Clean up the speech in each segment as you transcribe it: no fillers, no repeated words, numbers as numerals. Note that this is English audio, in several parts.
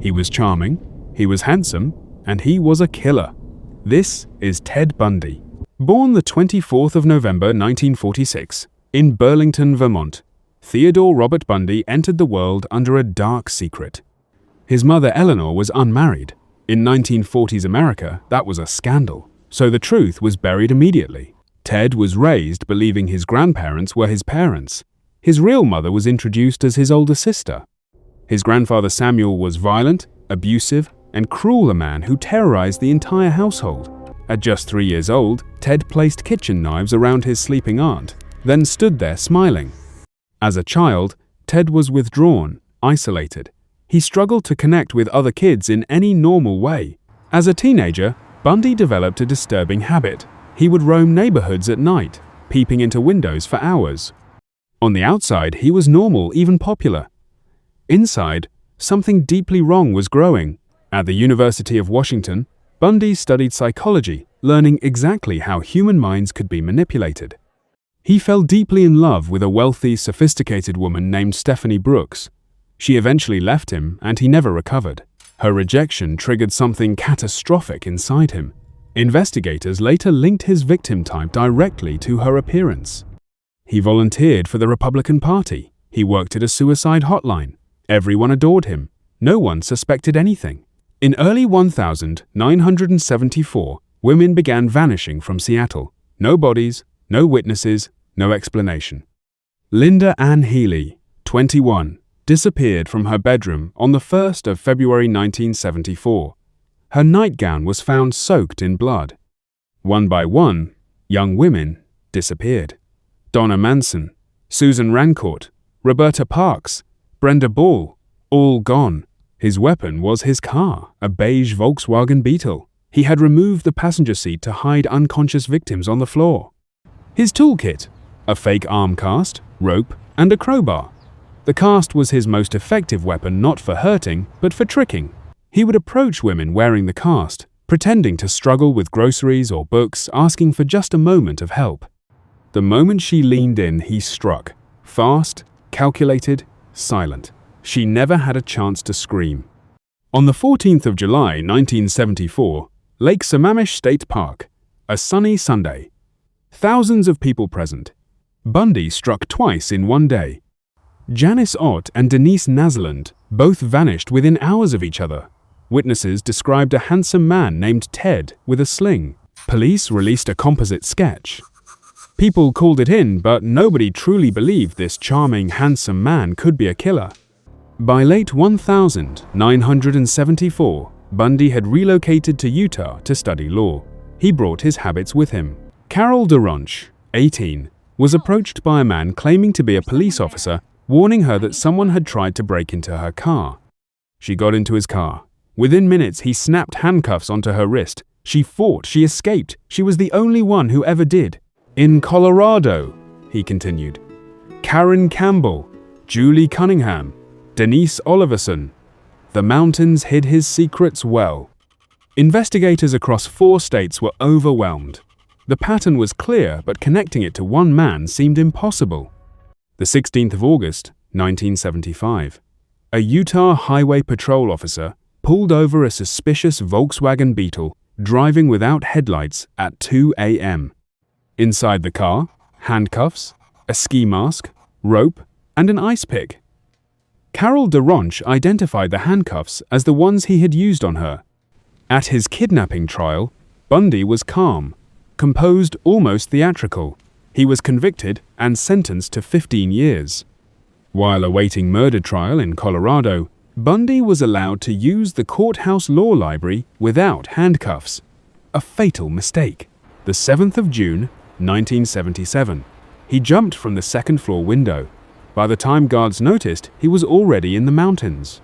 He was charming, he was handsome, and he was a killer. This is Ted Bundy. Born the 24th of November 1946 in Burlington, Vermont, Theodore Robert Bundy entered the world under a dark secret. His mother Eleanor was unmarried. In 1940s America, that was a scandal, so the truth was buried immediately. Ted was raised believing his grandparents were his parents. His real mother was introduced as his older sister. His grandfather Samuel was violent, abusive, and cruel, a man who terrorized the entire household. At just 3 years old, Ted placed kitchen knives around his sleeping aunt, then stood there smiling. As a child, Ted was withdrawn, isolated. He struggled to connect with other kids in any normal way. As a teenager, Bundy developed a disturbing habit. He would roam neighborhoods at night, peeping into windows for hours. On the outside, he was normal, even popular. Inside, something deeply wrong was growing. At the University of Washington, Bundy studied psychology, learning exactly how human minds could be manipulated. He fell deeply in love with a wealthy, sophisticated woman named Stephanie Brooks. She eventually left him, and he never recovered. Her rejection triggered something catastrophic inside him. Investigators later linked his victim type directly to her appearance. He volunteered for the Republican Party. He worked at a suicide hotline. Everyone adored him. No one suspected anything. In early 1974, women began vanishing from Seattle. No bodies, no witnesses, no explanation. Linda Ann Healy, 21, disappeared from her bedroom on the 1st of February 1974. Her nightgown was found soaked in blood. One by one, young women disappeared. Donna Manson, Susan Rancourt, Roberta Parks, Brenda Ball, all gone. His weapon was his car, a beige Volkswagen Beetle. He had removed the passenger seat to hide unconscious victims on the floor. His toolkit: a fake arm cast, rope, and a crowbar. The cast was his most effective weapon, not for hurting, but for tricking. He would approach women wearing the cast, pretending to struggle with groceries or books, asking for just a moment of help. The moment she leaned in, he struck. Fast, calculated, silent. She never had a chance to scream. On the 14th of July, 1974, Lake Sammamish State Park, a sunny Sunday. Thousands of people present. Bundy struck twice in one day. Janice Ott and Denise Naslund both vanished within hours of each other. Witnesses described a handsome man named Ted with a sling. Police released a composite sketch. People called it in, but nobody truly believed this charming, handsome man could be a killer. By late 1974, Bundy had relocated to Utah to study law. He brought his habits with him. Carol DeRonch, 18, was approached by a man claiming to be a police officer, warning her that someone had tried to break into her car. She got into his car. Within minutes, he snapped handcuffs onto her wrist. She fought, she escaped. She was the only one who ever did. In Colorado, he continued. Karen Campbell, Julie Cunningham, Denise Oliverson. The mountains hid his secrets well. Investigators across 4 states were overwhelmed. The pattern was clear, but connecting it to one man seemed impossible. The 16th of August, 1975. A Utah Highway Patrol officer pulled over a suspicious Volkswagen Beetle driving without headlights at 2 a.m. Inside the car, handcuffs, a ski mask, rope, and an ice pick. Carol DeRonch identified the handcuffs as the ones he had used on her. At his kidnapping trial, Bundy was calm, composed, almost theatrical. He was convicted and sentenced to 15 years. While awaiting murder trial in Colorado, Bundy was allowed to use the courthouse law library without handcuffs. A fatal mistake. The 7th of June, 1977. He jumped from the second-floor window. By the time guards noticed, he was already in the mountains.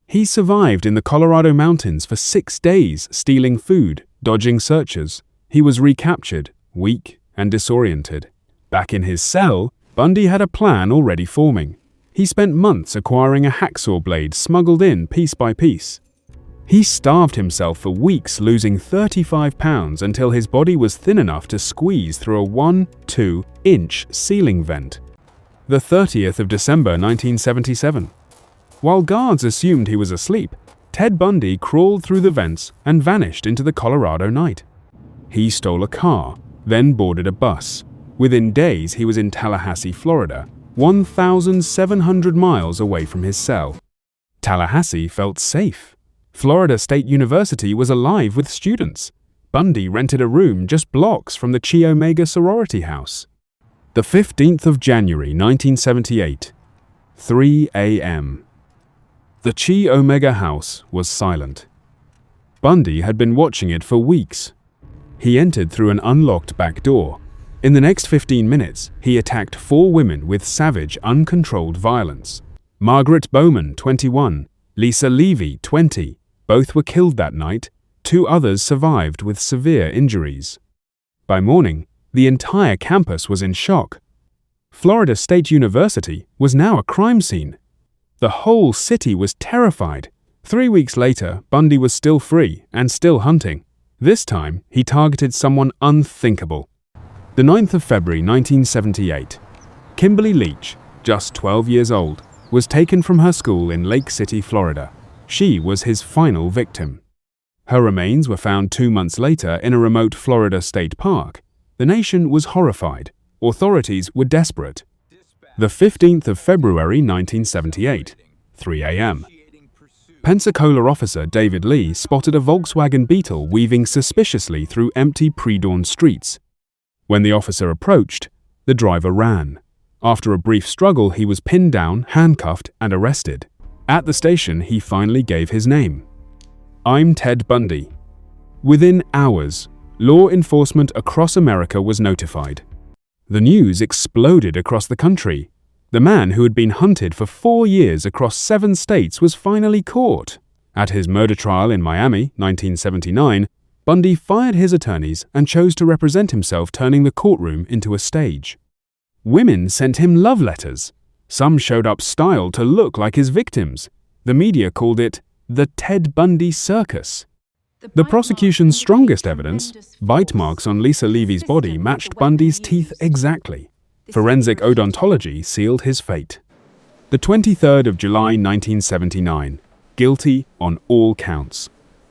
He survived in the Colorado mountains for 6 days, stealing food, dodging searchers. He was recaptured, weak and disoriented. Back in his cell, Bundy had a plan already forming. He spent months acquiring a hacksaw blade smuggled in piece by piece. He starved himself for weeks, losing 35 pounds until his body was thin enough to squeeze through a 1-2-inch ceiling vent. The 30th of December 1977. While guards assumed he was asleep, Ted Bundy crawled through the vents and vanished into the Colorado night. He stole a car, then boarded a bus. Within days, he was in Tallahassee, Florida, 1,700 miles away from his cell. Tallahassee felt safe. Florida State University was alive with students. Bundy rented a room just blocks from the Chi Omega sorority house. The 15th of January, 1978, 3 a.m. The Chi Omega house was silent. Bundy had been watching it for weeks. He entered through an unlocked back door. In the next 15 minutes, he attacked 4 women with savage, uncontrolled violence. Margaret Bowman, 21, Lisa Levy, 20, both were killed that night. 2 others survived with severe injuries. By morning, the entire campus was in shock. Florida State University was now a crime scene. The whole city was terrified. 3 weeks later, Bundy was still free and still hunting. This time, he targeted someone unthinkable. The 9th of February 1978, Kimberly Leach, just 12 years old, was taken from her school in Lake City, Florida. She was his final victim. Her remains were found 2 months later in a remote Florida state park. The nation was horrified. Authorities were desperate. The 15th of February 1978, 3 a.m. Pensacola officer David Lee spotted a Volkswagen Beetle weaving suspiciously through empty pre-dawn streets. When the officer approached, the driver ran. After a brief struggle, he was pinned down, handcuffed, and arrested. At the station, he finally gave his name. "I'm Ted Bundy." Within hours, law enforcement across America was notified. The news exploded across the country. The man who had been hunted for 4 years across 7 states was finally caught. At his murder trial in Miami, 1979, Bundy fired his attorneys and chose to represent himself, turning the courtroom into a stage. Women sent him love letters. Some showed up styled to look like his victims. The media called it the Ted Bundy circus. The prosecution's strongest evidence, bite marks on Lisa Levy's body, matched Bundy's teeth exactly. Forensic odontology sealed his fate. The 23rd of July 1979, guilty on all counts.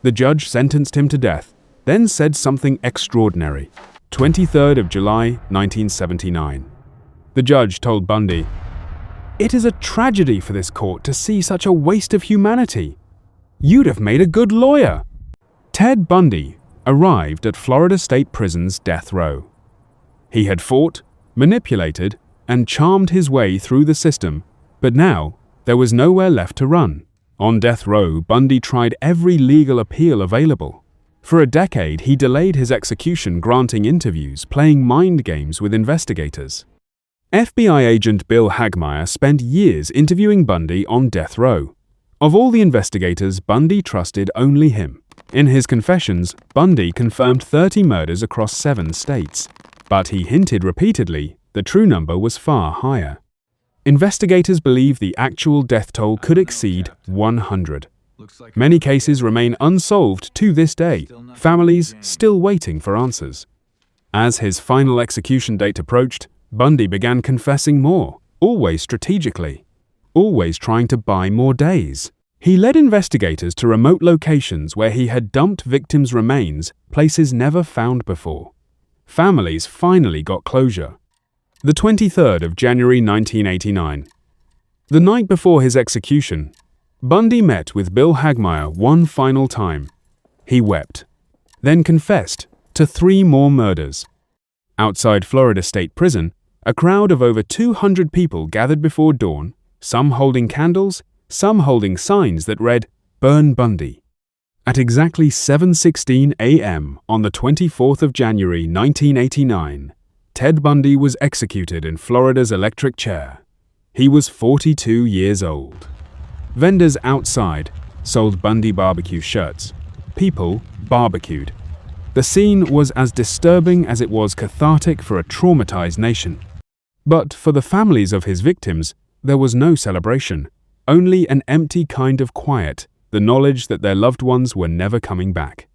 The judge sentenced him to death, then said something extraordinary. 23rd of July 1979. The judge told Bundy, "It is a tragedy for this court to see such a waste of humanity. You'd have made a good lawyer." Ted Bundy arrived at Florida State Prison's death row. He had fought, manipulated, and charmed his way through the system, but now there was nowhere left to run. On death row, Bundy tried every legal appeal available. For a decade, he delayed his execution, granting interviews, playing mind games with investigators. FBI agent Bill Hagmaier spent years interviewing Bundy on death row. Of all the investigators, Bundy trusted only him. In his confessions, Bundy confirmed 30 murders across 7 states, but he hinted repeatedly the true number was far higher. Investigators believe the actual death toll could exceed 100. Many cases remain unsolved to this day, families still waiting for answers. As his final execution date approached, Bundy began confessing more, always strategically, always trying to buy more days. He led investigators to remote locations where he had dumped victims' remains, places never found before. Families finally got closure. The 23rd of January 1989. The night before his execution, Bundy met with Bill Hagmaier one final time. He wept, then confessed to 3 more murders. Outside Florida State Prison, a crowd of over 200 people gathered before dawn, some holding candles, some holding signs that read, "Burn Bundy." At exactly 7:16 a.m. on the 24th of January 1989, Ted Bundy was executed in Florida's electric chair. He was 42 years old. Vendors outside sold Bundy barbecue shirts. People barbecued. The scene was as disturbing as it was cathartic for a traumatized nation. But for the families of his victims, there was no celebration, only an empty kind of quiet, the knowledge that their loved ones were never coming back.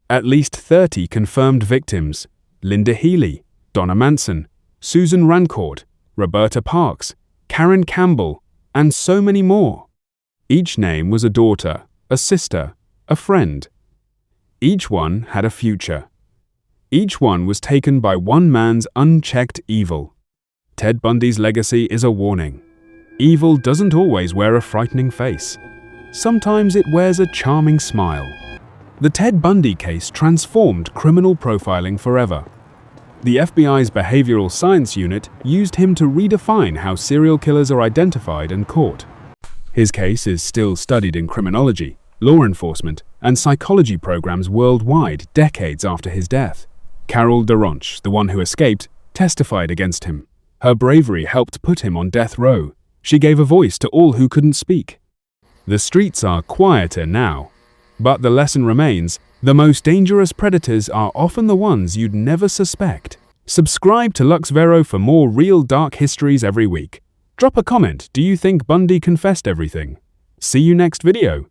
At least 30 confirmed victims: Linda Healy, Donna Manson, Susan Rancourt, Roberta Parks, Karen Campbell, and so many more. Each name was a daughter, a sister, a friend. Each one had a future. Each one was taken by one man's unchecked evil. Ted Bundy's legacy is a warning. Evil doesn't always wear a frightening face. Sometimes it wears a charming smile. The Ted Bundy case transformed criminal profiling forever. The FBI's behavioral science unit used him to redefine how serial killers are identified and caught. His case is still studied in criminology, law enforcement, and psychology programs worldwide decades after his death. Carol Durant, the one who escaped, testified against him. Her bravery helped put him on death row. She gave a voice to all who couldn't speak. The streets are quieter now, but the lesson remains: the most dangerous predators are often the ones you'd never suspect. Subscribe to Lux Vero for more real dark histories every week. Drop a comment, do you think Bundy confessed everything? See you next video.